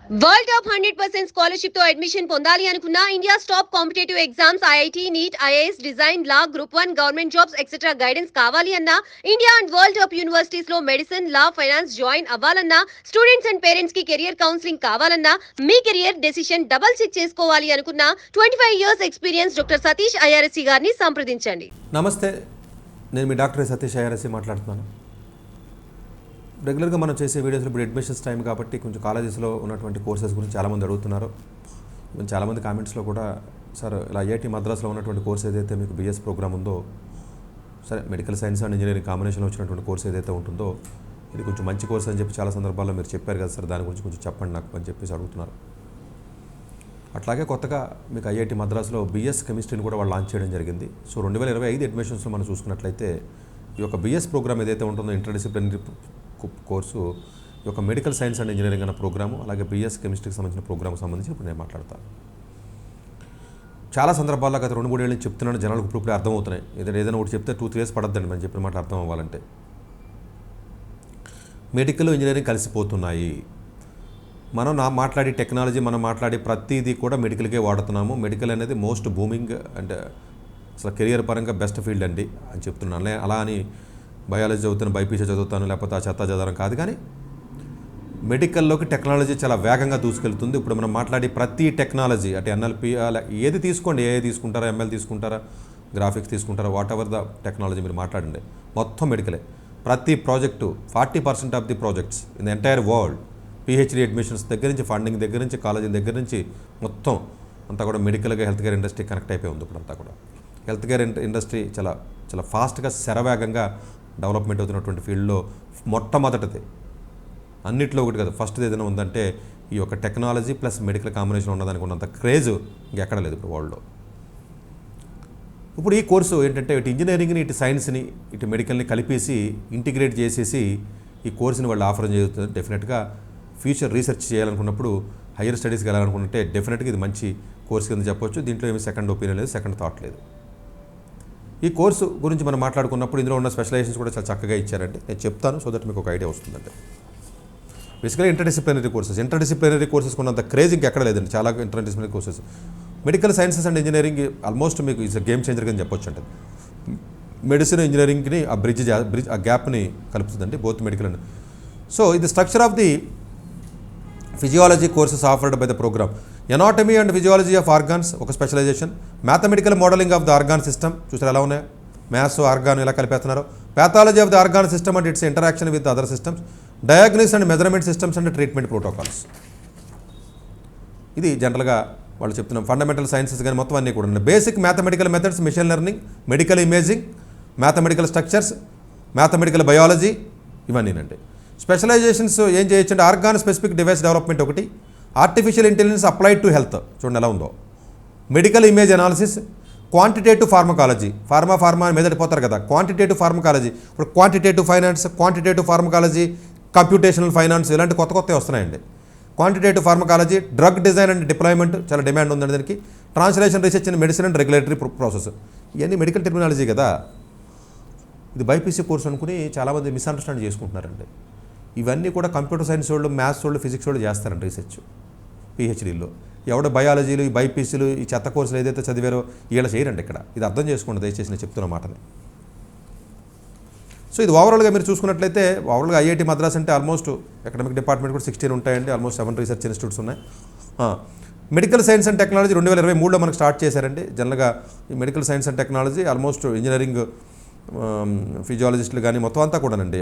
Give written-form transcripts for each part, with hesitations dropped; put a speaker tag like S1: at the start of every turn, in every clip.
S1: World top 100% scholarship తో admission పొందాలి అనుకున్న India's top competitive exams IIT NEET IAS design law group 1 government jobs etcetera guidance కావాలి అన్న India and world top universities లో medicine law finance join అవ్వాలన్నా students and parents కి career counselling కావాలన్నా మీ కెరియర్ డెసిషన్ డబుల్ చెక్ చేసుకోవాలి అనుకున్న 25 years experience doctor Satish IRSC గారిని సంప్రదించండి.
S2: నమస్తే, నేను మీ డాక్టర్ సతీష్ ఐఆర్ఎస్సి మాట్లాడుతున్నాను. రెగ్యులర్గా మనం చేసే వీడియోస్లో ఇప్పుడు అడ్మిషన్స్ టైం కాబట్టి కొంచెం కాలేజెస్లో ఉన్నటువంటి కోర్సెస్ గురించి చాలామంది అడుగుతున్నారు. చాలామంది కామెంట్స్లో కూడా సార్ ఇలా ఐఐటి మద్రాస్లో ఉన్నటువంటి కోర్స్ ఏదైతే మీకు బిఎస్ ప్రోగ్రామ్ ఉందో, సరే మెడికల్ సైన్స్ అండ్ ఇంజనీరింగ్ కాంబినేషన్లో వచ్చినటువంటి కోర్స్ ఏదైతే ఉంటుందో ఇది కొంచెం మంచి కోర్స్ అని చెప్పి చాలా సందర్భాల్లో మీరు చెప్పారు కదా సార్, దాని గురించి కొంచెం చెప్పండి నాకు అని చెప్పేసి అడుగుతున్నారు. అట్లాగే కొత్తగా మీకు ఐఐటి మద్రాస్లో బిఎస్ కెమిస్ట్రీని కూడా వాళ్ళు లాంచ్ చేయడం జరిగింది. సో 2025 అడ్మిషన్స్లో మనం చూసుకున్నట్లయితే ఈ యొక్క బిఎస్ ప్రోగ్రామ్ ఏదైతే ఉంటుందో ఇంటర్డిసిప్లినరీ కోర్సు ఈ యొక్క మెడికల్ సైన్స్ అండ్ ఇంజనీరింగ్ అన్న ప్రోగ్రాము, అలాగే బిఎస్ కెమిస్ట్రీకి సంబంధించిన ప్రోగ్రామ్కి సంబంధించి ఇప్పుడు నేను మాట్లాడతాను. చాలా సందర్భాల్లో గత 2-3 ఏళ్ళు చెప్తున్నాను, జనాలకు ఇప్పుడే అర్థమవుతున్నాయి. ఏదైనా ఒకటి చెప్తే 2-3 ఇయర్స్ పడద్దండి మనం చెప్పిన మాట అర్థం అవ్వాలంటే. మెడికల్ ఇంజనీరింగ్ కలిసిపోతున్నాయి. మనం మాట్లాడే టెక్నాలజీ, మనం మాట్లాడే ప్రతిదీ కూడా మెడికల్కే వాడుతున్నాము. మెడికల్ అనేది మోస్ట్ బూమింగ్ అంటే అసలు కెరియర్ పరంగా బెస్ట్ ఫీల్డ్ అండి అని చెప్తున్నాను. అలా అని బయాలజీ చదువుతాను, బైపీసీ చదువుతాను, లేకపోతే ఆ చెత్త చదవడం కాదు. కానీ మెడికల్లోకి టెక్నాలజీ చాలా వేగంగా దూసుకెళ్తుంది. ఇప్పుడు మనం మాట్లాడే ప్రతి టెక్నాలజీ అంటే ఎన్ఎల్పి ఏది తీసుకోండి, ఏఐ తీసుకుంటారా, ఎంఎల్ తీసుకుంటారా, గ్రాఫిక్స్ తీసుకుంటారా, వాట్ ఎవర్ ద టెక్నాలజీ మీరు మాట్లాడండి, మొత్తం మెడికలే. ప్రతి project 40% of the projects in the entire world, PhD admissions దగ్గర నుంచి, ఫండింగ్ దగ్గర నుంచి, కాలేజీల దగ్గర నుంచి మొత్తం అంతా కూడా మెడికల్గా హెల్త్ కేర్ ఇండస్ట్రీ కనెక్ట్ అయిపోయి ఉంది. ఇప్పుడు అంతా కూడా హెల్త్ కేర్ ఇండస్ట్రీ చాలా చాలా ఫాస్ట్గా శరవేగంగా డెవలప్మెంట్ అవుతున్నటువంటి ఫీల్డ్లో మొట్టమొదటిది, అన్నిట్లో ఒకటి కదా, ఫస్ట్ ఏదైనా ఉందంటే ఈ యొక్క టెక్నాలజీ ప్లస్ మెడికల్ కాంబినేషన్ ఉన్నదానికి ఉన్నంత క్రేజ్ ఇంకెక్కడ లేదు ఇప్పుడు వరల్డ్లో. ఇప్పుడు ఈ కోర్సు ఏంటంటే ఇటు ఇంజనీరింగ్ని, ఇటు సైన్స్ని, ఇటు మెడికల్ని కలిపేసి ఇంటిగ్రేట్ చేసేసి ఈ కోర్సుని వాళ్ళు ఆఫర్ చేస్తుంది. డెఫినెట్గా ఫ్యూచర్ రీసెర్చ్ చేయాలనుకున్నప్పుడు, హైయర్ స్టడీస్కి వెళ్ళాలనుకుంటే డెఫినెట్గా ఇది మంచి కోర్స్ కింద చెప్పొచ్చు. దీంట్లో ఏమి సెకండ్ ఒపీనియన్ లేదు, సెకండ్ థాట్ లేదు. ఈ కోర్సు గురించి మనం మాట్లాడుకున్నప్పుడు ఇందులో ఉన్న స్పెషలైజేషన్స్ కూడా చాలా చక్కగా ఇచ్చారంటే నేను చెప్తాను, సో దట్ మీకు ఒక ఐడియా వస్తుందంటే. బేసికల్గా ఇంటర్డిసిప్లినరీ కోర్సెస్ ఉన్నంత క్రేజ్ ఇంకెక్కడ లేదండి. చాలా interdisciplinary courses medical sciences and engineering almost మీకు ఇట్స్ గేమ్ చేంజర్ అని చెప్పొచ్చు. అంటే మెడిసిన్ ఇంజనీరింగ్ని ఆ బ్రిడ్జ్ ఆ గ్యాప్ని కలుపుతుందండి, బోత్ మెడికల్ అండ్. సో ఇది structure of the physiology courses offered by the program. Anatomy and physiology of organs ఒక specialisation. Mathematical modelling of the organ system, చూసారు ఎలా ఉన్నాయి, మ్యాథ్స్ ఆర్గాన్ ఎలా కలిపేస్తున్నారు. Pathology of the organ system and its interaction with other systems. Diagnosis and measurement systems and treatment protocols. ఇది జనరల్గా వాళ్ళు చెప్తున్నాం. ఫండమెంటల్ సైన్సెస్ కానీ మొత్తం అన్నీ కూడా ఉన్నాయి. Basic mathematical methods, machine learning, medical imaging, mathematical structures, mathematical biology, ఇవన్నీనండి. స్పెషలైజేషన్స్ ఏం చేయొచ్చు అంటే ఆర్గాన్ స్పెసిఫిక్ డివైస్ డెవలప్మెంట్ ఒకటి, artificial intelligence applied to health, చూడండి ఎలా ఉందో, medical image analysis, quantitative pharmacology, pharma మీద పోతారు కదా, క్వాంటిటేటివ్ ఫార్మకాలజీ, ఇప్పుడు quantitative finance, quantitative pharmacology, computational finance, ఇలాంటి కొత్త వస్తున్నాయండి. Quantitative pharmacology, drug design and deployment చాలా డిమాండ్ ఉందండి దానికి. Translation research in medicine and regulatory process, ఇవన్నీ మెడికల్ టెర్మినాలజీ కదా. ఇది బైపీసీ కోర్స్ అనుకుని చాలామంది మిస్అండర్స్టాండ్ చేసుకుంటున్నారండి. ఇవన్నీ కూడా కంప్యూటర్ సైన్స్ వాళ్ళు, మ్యాథ్స్ వాళ్ళు, ఫిజిక్స్ వాళ్ళు చేస్తారండి రీసెర్చ్ పిహెచ్డీలో. ఎవడ బయాలజీలు, ఈ బైపీసీలు, ఈ చెత్త కోర్సులు ఏదైతే చదివారో వీళ్ళు చేయరండి ఇక్కడ. ఇది అర్థం చేసుకోండి దయచేసి నేను చెప్తున్న మాటని. సో ఇది ఓవరాల్గా మీరు చూసుకున్నట్లయితే ఓవరాల్గా ఐఐటి మద్రాస్ అంటే ఆల్మోస్ట్ అకాడమిక్ డిపార్ట్మెంట్ కూడా 16 ఉంటాయండి, ఆల్మోస్ట్ 7 రీసెర్చ్ ఇన్స్టిట్యూట్స్ ఉన్నాయి. మెడికల్ సైన్స్ అండ్ టెక్నాలజీ 2023లో మనకు స్టార్ట్ చేశారండి. జనరల్గా ఈ medical science and technology almost engineering ఫిజియాలజిస్టులు కానీ మొత్తం అంతా కూడానండి.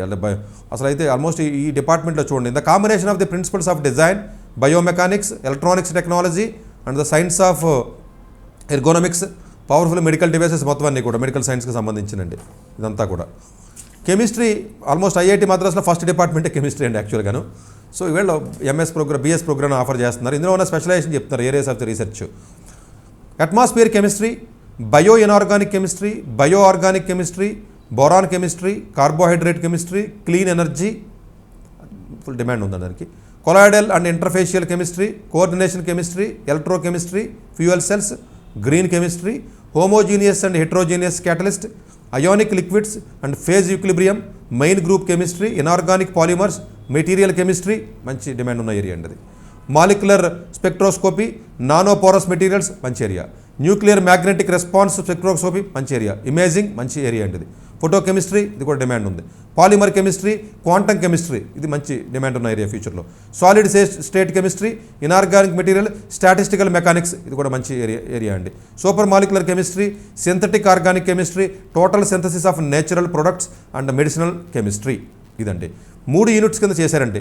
S2: అసలు అయితే ఆల్మోస్ట్ ఈ డిపార్ట్మెంట్లో చూడండి, the combination of the principles of design, biomechanics, electronics technology and the science of ergonomics, powerful medical devices, మొత్తం అన్నీ కూడా మెడికల్ సైన్స్కి సంబంధించినండి. ఇదంతా కూడా కెమిస్ట్రీ ఆల్మోస్ట్ ఐఐటి మద్రాస్లో ఫస్ట్ డిపార్ట్మెంటే కెమిస్ట్రీ అండి యాక్చువల్గాను. సో ఈవేళ MS program, BS program offer చేస్తున్నారు. ఇందులో ఉన్న స్పెషలైజేషన్ చెప్తున్నారు, areas of the research. Atmosphere chemistry, bio inorganic chemistry, bio organic chemistry, boron chemistry, carbohydrate chemistry, clean energy, full demand ఉందండి దానికి. Colloidal and interfacial chemistry, coordination chemistry, electrochemistry, fuel cells, green chemistry, homogeneous and heterogeneous catalyst, ionic liquids and phase equilibrium, main group chemistry, inorganic polymers, material chemistry, మంచి demand ఉన్న area అండి అది. Molecular spectroscopy, నానోపోరస్ materials మంచి area. Nuclear magnetic response spectroscopy మంచి area. Imaging మంచి area అండి ఇది. Photochemistry ఇది కూడా డిమాండ్ ఉంది. పాలిమర్ కెమిస్ట్రీ, క్వాంటమ్ కెమిస్ట్రీ ఇది మంచి డిమాండ్ ఉన్న ఏరియా ఫ్యూచర్లో. Solid state chemistry, inorganic material, statistical mechanics ఇది కూడా మంచి ఏరియా అండి. Super molecular chemistry, synthetic organic chemistry, total synthesis of natural products and medicinal chemistry ఇదండి. 3 యూనిట్స్ కింద చేశారండి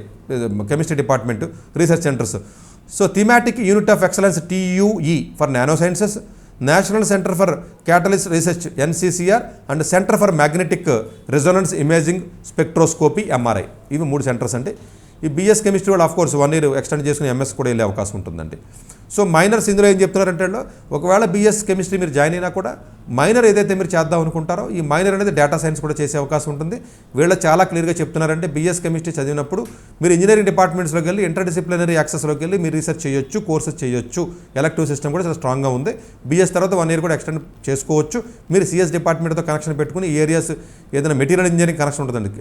S2: chemistry department research centres. So thematic unit of excellence TUE for nano sciences, national centre for catalyst research NCCR and centre for magnetic resonance imaging spectroscopy MRI ఇవి 3 centres అండి. ఈ BS chemistry వాళ్ళు of course 1 year extend చేసుకుని MS కూడా వెళ్ళే అవకాశం ఉంటుందండి. So miners ఇందులో ఏం చెప్తున్నారంటే ఒకవేళ BS కెమిస్ట్రీ మీరు జాయిన్ అయినా కూడా మైనర్ ఏదైతే మీరు చేద్దాం అనుకుంటారో ఈ మైనర్ అనేది డేటా సైన్స్ కూడా చేసే అవకాశం ఉంటుంది. వీళ్ళు చాలా క్లియర్గా చెప్తున్నారంటే BS కెమిస్ట్రీ చదివినప్పుడు మీరు ఇంజనీరింగ్ డిపార్ట్మెంట్స్లోకి వెళ్ళి ఇంటర్ డిసిప్లినరీ యాక్సెస్లోకి వెళ్ళి మీరు రీసెర్చ్ చేయొచ్చు, కోర్సెస్ చేయొచ్చు. ఎలక్టివ్ సిస్టమ్ కూడా చాలా స్ట్రాంగ్గా ఉంది. BS తర్వాత 1 year కూడా ఎక్స్టెండ్ చేసుకోవచ్చు. మీరు CS డిపార్ట్మెంట్తో కనెక్షన్ పెట్టుకుని ఏరియాస్ ఏదైనా మెటీరియల్ ఇంజనీరింగ్ కనెక్షన్ ఉంటుందండి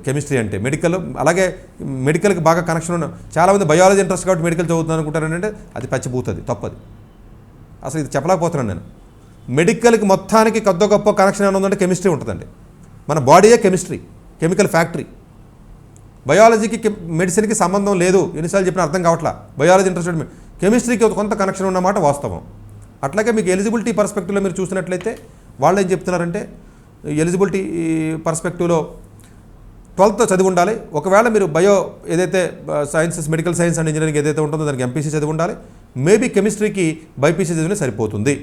S2: కెమిస్ట్రీ అంటే. మెడికల్ అలాగే మెడికల్కి బాగా కనెక్షన్ ఉన్న చాలామంది బయాలజీ ఇంట్రెస్ట్ కాబట్టి మెడికల్ చదువుతున్నాను అనుకుంటారంటే అది పచ్చిపోతుంది, తప్పది. అసలు ఇది చెప్పలేకపోతున్నాను నేను. మెడికల్కి మొత్తానికి కొద్ది గొప్ప కనెక్షన్ ఏమైనా ఉందంటే కెమిస్ట్రీ ఉంటుందండి. మన బాడీయే కెమిస్ట్రీ, కెమికల్ ఫ్యాక్టరీ. బయాలజీకి మెడిసిన్కి సంబంధం లేదు, ఎన్నిసార్లు చెప్పినా అర్థం కావట్లా. బయాలజీ ఇంట్రెస్టెడ్ కెమిస్ట్రీకి కొంత కనెక్షన్ ఉన్నమాట వాస్తవం. అట్లాగే మీకు ఎలిజిబిలిటీ పర్స్పెక్టివ్లో మీరు చూసినట్లయితే వాళ్ళు ఏం చెప్తున్నారంటే ఎలిజిబిలిటీ పర్స్పెక్టివ్లో 12th చదివి ఉండాలి. ఒకవేళ మీరు బయో ఏదైతే sciences, medical science and engineering ఏదైతే ఉంటుందో దానికి MPC చదివి ఉండాలి. మేబీ కెమిస్ట్రీకి BPC చదివినా సరిపోతుంది.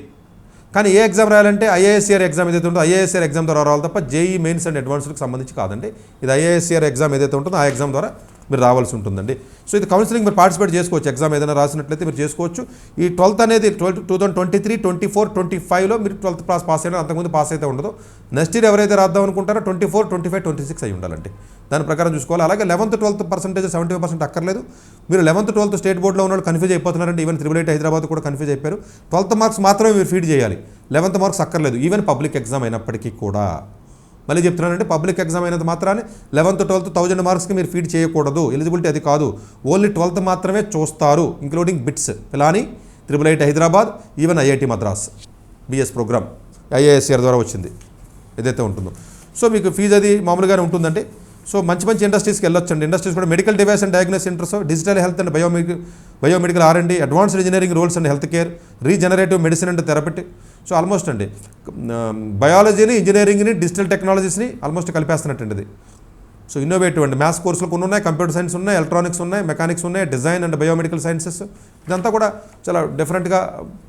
S2: కానీ ఏ ఎగ్జామ్ రాయాలంటే IASCR ఎగ్జామ్ ఏదైతే ఉంటుందో IASCR ఎగ్జామ్ ద్వారా రావాలి తప్ప JEE మెయిన్స్ అండ్ అడ్వాన్స్డ్కి సంబంధించి కాదండి. ఇది IASCR ఎగ్జామ్ ఏదైతే ఉంటుందో ఆ ఎగ్జామ్ ద్వారా మీరు రావాల్సి ఉంటుందండి. సో ఇది కౌన్సిలింగ్ మీరు పార్టిసిపేట్ చేసుకోవచ్చు. ఎగ్జామ్ ఏదైనా రాసినట్లయితే మీరు చేసుకోవచ్చు. ఈ 12th అనేది 2023, 24, 25లో మీరు 12th క్లాస్ పాస్ అయినా అంతకుముందు పాస్ అయితే ఉండదు. నెక్స్ట్ ఇయర్ ఎవరైతే రాద్దాం అనుకుంటారో 24, 25, 26 అయి ఉండాలండి. దాని ప్రకారం చూసుకోవాలి. అలాగే 11th, 12th పర్సెంటేజ్ 70% అక్కర్లేదు. మీరు 11th, 12th స్టేట్ బోర్డులో ఉన్న వాళ్ళు కన్ఫ్యూజ్ అయిపోతున్నారంటే. ఈవెన్ 888 హైదరాబాద్ కూడా కన్ఫ్యూజ్ అయిపోయారు. 12th మార్క్స్ మాత్రమే మీరు ఫీడ్ చేయాలి, 11th మార్క్స్ అక్కర్లేదు. ఈవెన్ పబ్లిక్ ఎగ్జామ్ అయినప్పటికీ కూడా మళ్ళీ చెప్తున్నానంటే పబ్లిక్ ఎగ్జామ్ అయినంత మాత్రాన్ని 11th, 12th 1000 మార్క్స్కి మీరు ఫీడ్ చేయకూడదు. ఎలిజిబిలిటీ అది కాదు. ఓన్లీ 12th మాత్రమే చూస్తారు, including BITS. Pilani, 888 Hyderabad, even IIT Madras BS programme IASCR ద్వారా వచ్చింది ఏదైతే ఉంటుందో. సో మీకు ఫీజు అది మామూలుగానే ఉంటుందండి. సో మంచి ఇండస్ట్రీస్కి వెళ్ళొచ్చండి. ఇండస్ట్రీస్ కూడా medical device and diagnose centres, digital health and biomedical R&D, advanced engineering roles and health care, regenerative medicine and therapy. So almost అండి బయాలజీని, ఇంజనీరింగ్ని, డిజిటల్ టెక్నాలజీస్ని ఆల్మోస్ట్ కలిపేస్తున్నట్టండి ఇది. సో ఇన్నోవేటివ్ అండి. మ్యాథ్స్ కోర్సులు కొన్ని ఉన్నాయి, కంప్యూటర్ సైన్స్ ఉన్నాయి, ఎలక్ట్రానిక్స్ ఉన్నాయి, మెకానిక్స్ ఉన్నాయి, డిజైన్ అండ్ బయోమెడికల్ సైన్సెస్. ఇదంతా కూడా చాలా డిఫరెంట్గా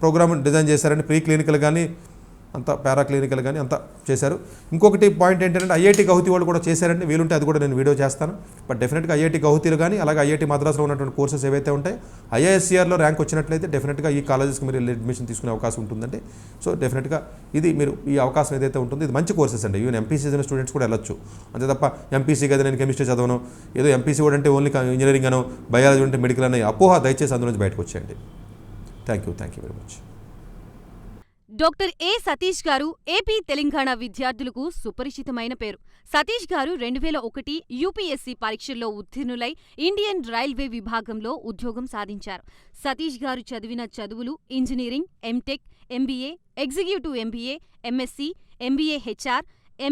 S2: ప్రోగ్రామ్ డిజైన్ చేశారండి. ప్రీ క్లినికల్ కానీ అంతా, పారా క్లినికల్ కానీ అంతా చేశారు. ఇంకొకటి పాయింట్ ఏంటంటే IIT గౌహతి వాళ్ళు కూడా చేశారండి. వీలుంటే అది కూడా నేను వీడియో చేస్తాను. బట్ డెఫినెట్గా IIT గౌహతిలో కానీ అలాగే IIT మద్రాసులో ఉన్నటువంటి కోర్సెస్ ఏవైతే ఉంటాయో IASCRలో ర్యాంక్ వచ్చినట్లయితే డెఫినెట్గా ఈ కాలేజెస్కి మీరు అడ్మిషన్ తీసుకునే అవకాశం ఉంటుందండి. సో డెఫినెట్గా ఇది మీరు ఈ అవకాశం ఏదైతే ఉంటుందో ఇది మంచి కోర్సెస్ అండి. ఈవెన్ MPC చదివిన స్టూడెంట్స్ కూడా వెళ్ళొచ్చు. అంతే తప్ప MPC కదా నేను కెమిస్ట్రీ చదవను, ఏదో MPC కూడా అంటే ఓన్లీ ఇంజనీరింగ్ అనో, బయాలజీ అంటే మెడికల్ అనే అపోహ దయచేసి అందులో నుంచి బయటకు వచ్చేయండి. Thank you very much.
S3: Doctor ఏ సతీష్ గారు ఏపీ తెలంగాణ విద్యార్థులకు సుపరిచితమైన పేరు. సతీష్ గారు 2001 UPSC పరీక్షల్లో ఉత్తీర్ణులై ఇండియన్ రైల్వే విభాగంలో ఉద్యోగం సాధించారు. సతీష్ గారు చదివిన చదువులు engineering, MTech, MBA, executive MBA, MSc, MBA HR,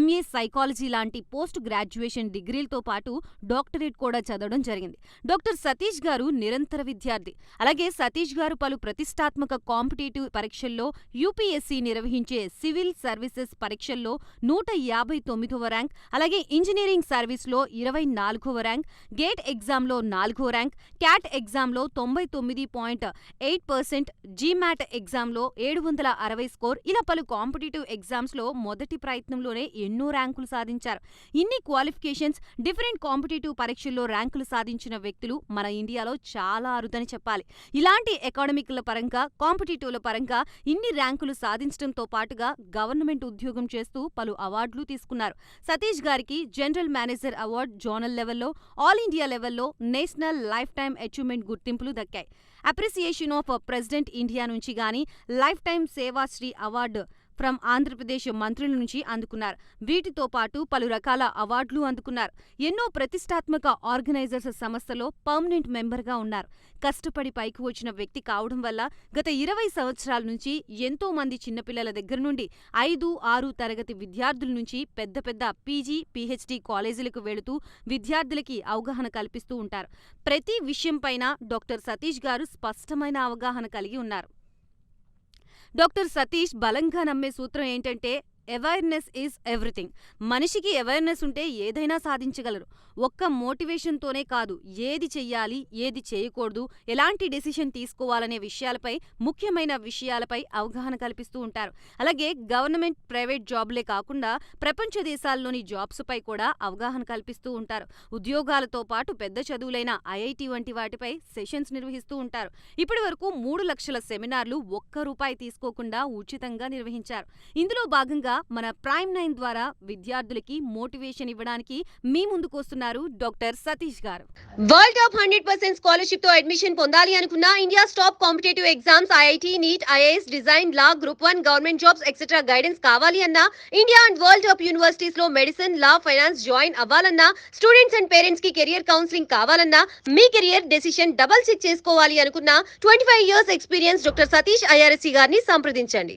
S3: MA psychology లాంటి పోస్ట్ గ్రాడ్యుయేషన్ డిగ్రీలతో పాటు డాక్టరేట్ కూడా చదవడం జరిగింది. డాక్టర్ సతీష్ గారు నిరంతర విద్యార్థి. అలాగే సతీష్ గారు పలు ప్రతిష్టాత్మక కాంపిటేటివ్ పరీక్షల్లో UPSC నిర్వహించే సివిల్ సర్వీసెస్ పరీక్షల్లో 159వ ర్యాంక్, అలాగే ఇంజనీరింగ్ సర్వీస్లో 24వ ర్యాంక్, గేట్ ఎగ్జామ్లో 4వ ర్యాంక్, క్యాట్ ఎగ్జామ్లో 99.8%, GMAT ఎగ్జామ్లో 760 స్కోర్, ఇలా పలు కాంపిటేటివ్ ఎగ్జామ్స్లో మొదటి ప్రయత్నంలోనే ఎన్నో ర్యాంకులు సాధించారు. ఇన్ని క్వాలిఫికేషన్స్, డిఫరెంట్ కాంపిటేటివ్ పరీక్షల్లో ర్యాంకులు సాధించిన వ్యక్తులు మన ఇండియాలో చాలా అరుదని చెప్పాలి. ఇలాంటి ఎకాడమిక్ల పరంగా, కాంపిటేటివ్ల పరంగా ఇన్ని ర్యాంకులు సాధించడంతో పాటుగా గవర్నమెంట్ ఉద్యోగం చేస్తూ పలు అవార్డులు తీసుకున్నారు. సతీష్ గారికి జనరల్ మేనేజర్ అవార్డు జోనల్ లెవెల్లో, ఆల్ ఇండియా లెవెల్లో నేషనల్ లైఫ్ టైమ్ అచీవ్మెంట్ గుర్తింపులు దక్కాయి. అప్రిసియేషన్ ఆఫ్ ప్రెసిడెంట్ ఇండియా నుంచి గానీ, lifetime Sevashri award from Andhra Pradesh మంత్రుల నుంచి అందుకున్నారు. వీటితో పాటు పలు రకాల అవార్డులు అందుకున్నారు. ఎన్నో ప్రతిష్టాత్మక ఆర్గనైజర్స్ సంస్థలో పర్మనెంట్ మెంబర్గా ఉన్నారు. కష్టపడి పైకి వచ్చిన వ్యక్తి కావడం వల్ల గత 20 సంవత్సరాల నుంచి ఎంతో మంది చిన్నపిల్లల దగ్గర నుండి 5, 6 తరగతి విద్యార్థుల నుంచి పెద్ద పెద్ద పీజీ, పీహెచ్డీ కాలేజీలకు వెళుతూ విద్యార్థులకి అవగాహన కల్పిస్తూ ఉంటారు. ప్రతి విషయంపైన డాక్టర్ సతీష్ గారు స్పష్టమైన అవగాహన కలిగి ఉన్నారు. డాక్టర్ సతీష్ బలంగా నమ్మే సూత్రం ఏంటంటే అవేర్నెస్ ఈజ్ ఎవ్రీథింగ్. మనిషికి అవేర్నెస్ ఉంటే ఏదైనా సాధించగలరు. ఒక్క మోటివేషన్తోనే కాదు, ఏది చెయ్యాలి, ఏది చేయకూడదు, ఎలాంటి డెసిషన్ తీసుకోవాలనే విషయాలపై, ముఖ్యమైన విషయాలపై అవగాహన కల్పిస్తూ ఉంటారు. అలాగే గవర్నమెంట్, ప్రైవేట్ జాబ్లే కాకుండా ప్రపంచ దేశాల్లోని జాబ్స్ పై కూడా అవగాహన కల్పిస్తూ ఉంటారు. ఉద్యోగాలతో పాటు పెద్ద చదువులైన ఐఐటి వంటి వాటిపై సెషన్స్ నిర్వహిస్తూ ఉంటారు. ఇప్పటి వరకు 3 లక్షల సెమినార్లు ఒక్క రూపాయి తీసుకోకుండా ఉచితంగా నిర్వహించారు. ఇందులో భాగంగా మన ప్రైమ్ 9 ద్వారా విద్యార్థులకి మోటివేషన్ ఇవ్వడానికి మీ ముందుకు వస్తున్నారు డాక్టర్ సతీష్ గారు.
S1: వరల్డ్ టాప్ 100% స్కాలర్షిప్ తో అడ్మిషన్ పొందాలి అనుకున్నా India top competitive exams IIT, NEET, IAS, design, law, group 1 government jobs etcetera guidance కావాలి అన్నా, India and world top universities లో మెడిసిన్, లా, ఫైనాన్స్ జాయిన్ అవ్వాలన్నా, స్టూడెంట్స్ అండ్ పేరెంట్స్ కి career counselling కావాలన్నా, మీ కెరియర్ డెసిషన్ డబుల్ చెక్ చేసుకోవాలి అనుకున్నా 25 years experience doctor Satish IRSC గారిని సంప్రదించండి.